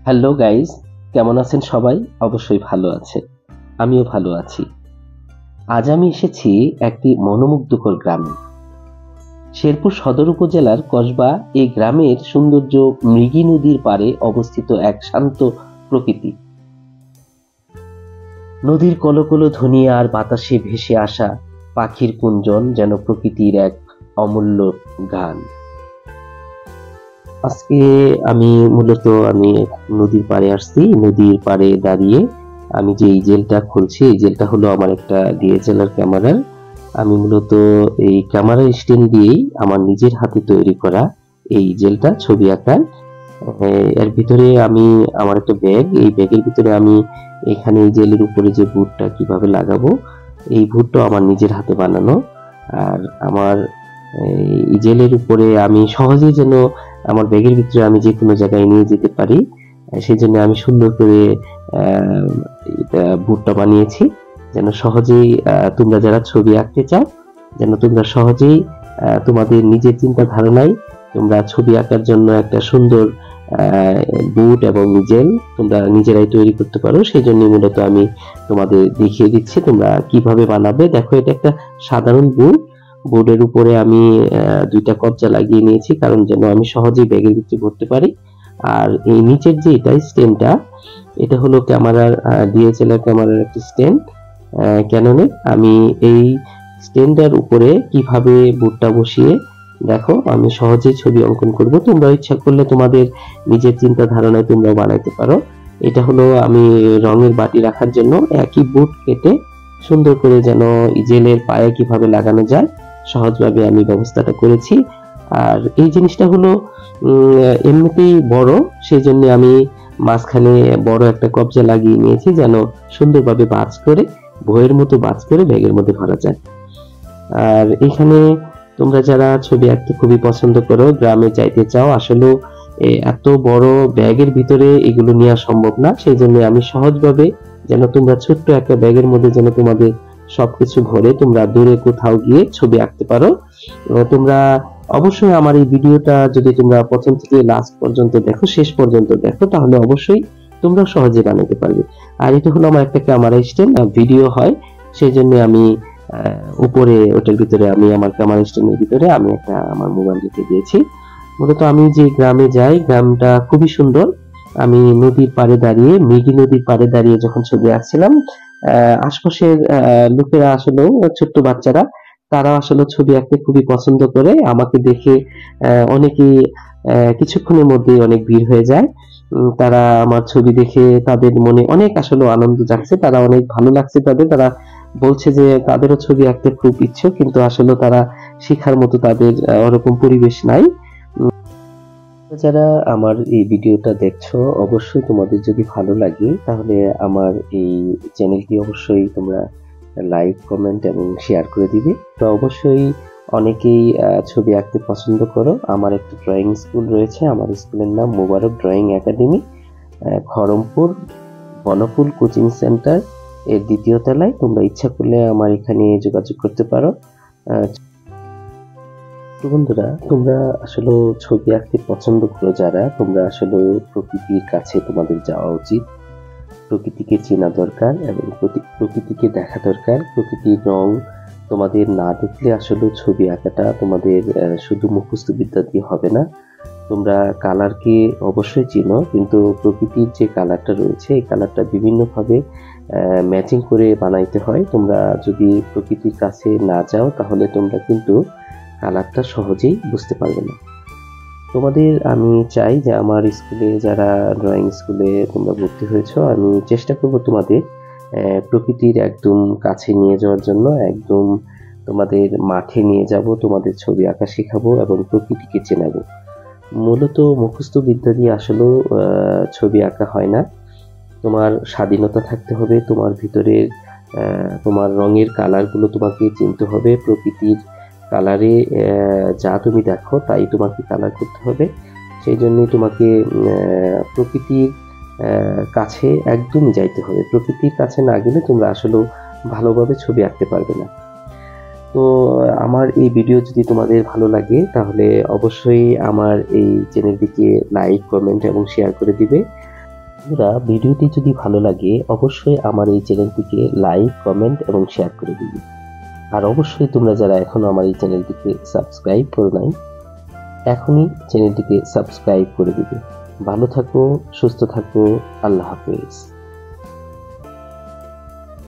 Hello guys, কেমন আছেন সবাই? অবশ্যই ভালো আছে, আমিও ভালো আছি। আজ আমি এসেছি একটি মনোমুগ্ধকর গ্রামে। শেরপুর সদর উপজেলার কসবা এই গ্রামের সৌন্দর্য মৃগী নদীর পাড়ে অবস্থিত এক শান্ত প্রকৃতি। নদীর কলকল ধ্বনি আর বাতাসে ভেসে আসা পাখির কুঞ্জন যেন প্রকৃতির এক অমূল্য গান। আজকে আমি নদীর পাড়ে আসছি। নদীর পাড়ে দাঁড়িয়ে আমি যে এই জেলটা খুলছি, এই জেলটা হলো আমার একটা ডিএসএলআর ক্যামেরার। আমি মূলত এই ক্যামেরা স্ট্যান্ড দিয়েই আমার নিজের হাতে তৈরি করা এই জেলটা ছবি আঁকার। এর ভিতরে আমি আমার একটা ব্যাগ, এই ব্যাগের ভিতরে আমি এখানে এই জেলের উপরে যে ভুটটা কিভাবে লাগাবো, এই ভুটটা আমার নিজের হাতে বানানো। আর আমার এই জেলের উপরে আমি সহজেই যেন আমার ব্যাগের ভিতরে আমি যে কোনো জায়গায় নিয়ে যেতে পারি, সেই জন্য আমি সুন্দর করে ভুট্টা বানিয়েছি, যেন সহজেই তোমরা যারা ছবি আঁকতে চাও, যেন তোমরা সহজেই তোমাদের নিজের চিন্তা ধারণায় তোমরা ছবি আঁকার জন্য একটা সুন্দর বুট এবং জেল তোমরা নিজেরাই তৈরি করতে পারো। সেই জন্য মূলত আমি তোমাদের দেখিয়ে দিচ্ছি তোমরা কিভাবে বানাবে। দেখো, এটা একটা সাধারণ বুট। বোর্ডের উপরে আমি দুইটা কবজা লাগিয়ে নিয়েছি, কারণ যেন আমি সহজেই ব্যাগের ভিতরে ভরতে পারি। আর এই নিচের যে স্ট্যান্ডটা, এটা হলো ক্যামেরার ডিএসএলআর ক্যামেরার একটা স্ট্যান্ড ক্যাননের। আমি এই স্ট্যান্ডের উপরে কিভাবে বোর্ডটা বসিয়ে, দেখো আমি সহজেই ছবি অঙ্কন করব। তোমরা ইচ্ছা করলে তোমাদের নিজের চিন্তা ধারণায় তোমরা বানাইতে পারো। এটা হলো আমি রঙের বাটি রাখার জন্য একই বোর্ড কেটে সুন্দর করে যেন জেলের পায়ে কিভাবে লাগানো যায় সহজভাবে আমি ব্যবস্থাটা করেছি। আর এই জিনিসটা হলো এমনিতেই বড়, সেই জন্য আমি মাঝখানে বড় একটা কবজা লাগিয়ে নিয়েছি, যেন সুন্দরভাবে বাজ করে, বইয়ের মতো বাজ করে ব্যাগের মধ্যে ভরা যায়। আর এখানে তোমরা যারা ছবি আঁকতে খুবই পছন্দ করো, গ্রামে যাইতে চাও, আসলে এত বড় ব্যাগের ভিতরে এগুলো নেওয়া সম্ভব না। সেই জন্য আমি সহজভাবে যেন তোমরা ছোট্ট একটা ব্যাগের মধ্যে যেন তোমাদের সবকিছু ভরে তোমরা দূরে কোথাও গিয়ে ছবি আঁকতে পারো। তোমরা অবশ্যই আমার এই ভিডিওটা যদি তোমরা প্রথম থেকে লাস্ট পর্যন্ত দেখো, শেষ পর্যন্ত দেখো, তাহলে অবশ্যই তোমরা সহজে বানাতে পারবে। আর এটা হলো আমার একটা ক্যামেরা স্ট্যান্ড, ভিডিও হয়, সেই জন্য আমি উপরে ওটার ভিতরে আমি আমার ক্যামেরা স্ট্যান্ডের ভিতরে আমি একটা আমার মোবাইল রেখে দিয়েছি। মূলত আমি যে গ্রামে যাই, গ্রামটা খুবই সুন্দর। আমি নদীর পাড়ে দাঁড়িয়ে, মৃগী নদীর পাড়ে দাঁড়িয়ে যখন ছবি আঁকছিলাম, আশপাশের লোকেরা আসলে, ছোট্ট বাচ্চারা, তারা আসলে ছবি আঁকতে খুবই পছন্দ করে। আমাকে দেখে অনেকেই কিছুক্ষণের মধ্যেই অনেক ভিড় হয়ে যায়। তারা আমার ছবি দেখে তাদের মনে অনেক আসলে আনন্দ জাগছে, তারা অনেক ভালো লাগছে তাদের। তারা বলছে যে তাদেরও ছবি আঁকতে খুব ইচ্ছুক, কিন্তু আসলে তারা শেখার মতো তাদের ওরকম পরিবেশ নাই। যারা আমার এই ভিডিওটা দেখছো, অবশ্যই তোমাদের যদি ভালো লাগে তাহলে আমার এই চ্যানেলটি অবশ্যই তোমরা লাইক, কমেন্ট এবং শেয়ার করে দিবে। তো অবশ্যই অনেকেই ছবি আঁকতে পছন্দ করো। আমার একটা ড্রয়িং স্কুল রয়েছে, আমার স্কুলের নাম মোবারক ড্রয়িং একাডেমি, খড়মপুর বনফুল কোচিং সেন্টার এর দ্বিতীয় তলায়। তোমরা ইচ্ছা করলে আমার এখানে যোগাযোগ করতে পারো। বন্ধুরা, তোমরা আসলে ছবি আঁকতে পছন্দ করো যারা, তোমরা আসলে প্রকৃতির কাছে তোমাদের যাওয়া উচিত। প্রকৃতিকে চেনা দরকার এবং প্রকৃতিকে দেখা দরকার। প্রকৃতির রং তোমাদের না দেখলে আসলে ছবি আঁকাটা তোমাদের শুধু মুখস্থ বিদ্যা দিয়ে হবে না। তোমরা কালারকে অবশ্যই চিনো, কিন্তু প্রকৃতির যে কালারটা রয়েছে, এই কালারটা বিভিন্নভাবে ম্যাচিং করে বানাইতে হয়। তোমরা যদি প্রকৃতির কাছে না যাও, তাহলে তোমরা কিন্তু কালারটা সহজেই বুঝতে পারবে না। তোমাদের আমি চাই যে আমার স্কুলে যারা ড্রয়িং স্কুলে তোমরা ভর্তি হয়েছো, আমি চেষ্টা করব তোমাদের প্রকৃতির একদম কাছে নিয়ে যাওয়ার জন্য। একদম তোমাদের মাঠে নিয়ে যাব, তোমাদের ছবি আঁকা শেখাবো এবং প্রকৃতিকে চেনাবো। মূলত মুখস্থ বিদ্যা দিয়ে আসলেও ছবি আঁকা হয় না। তোমার স্বাধীনতা থাকতে হবে, তোমার ভিতরের তোমার রঙের কালারগুলো তোমাকে চিনতে হবে। প্রকৃতির কালারে যা তুমি দেখো তাই তোমাকে কালার করতে হবে। সেই জন্যই তোমাকে প্রকৃতির কাছে একদম যাইতে হবে। প্রকৃতির কাছে না গেলে তোমরা আসলে ভালোভাবে ছবি আঁকতে পারবে না। তো আমার এই ভিডিও যদি তোমাদের ভালো লাগে, তাহলে অবশ্যই আমার এই চ্যানেলটিকে লাইক, কমেন্ট এবং শেয়ার করে দিবে। বন্ধুরা, ভিডিওটি যদি ভালো লাগে অবশ্যই আমার এই চ্যানেলটিকে লাইক, কমেন্ট এবং শেয়ার করে দিবে। আর অবশ্যই তোমরা যারা এখনো আমার এই চ্যানেলটিকে সাবস্ক্রাইব করো নাই, এখনই চ্যানেলটিকে সাবস্ক্রাইব করে দিবে। ভালো থাকো, সুস্থ থাকো, আল্লাহ হাফেজ।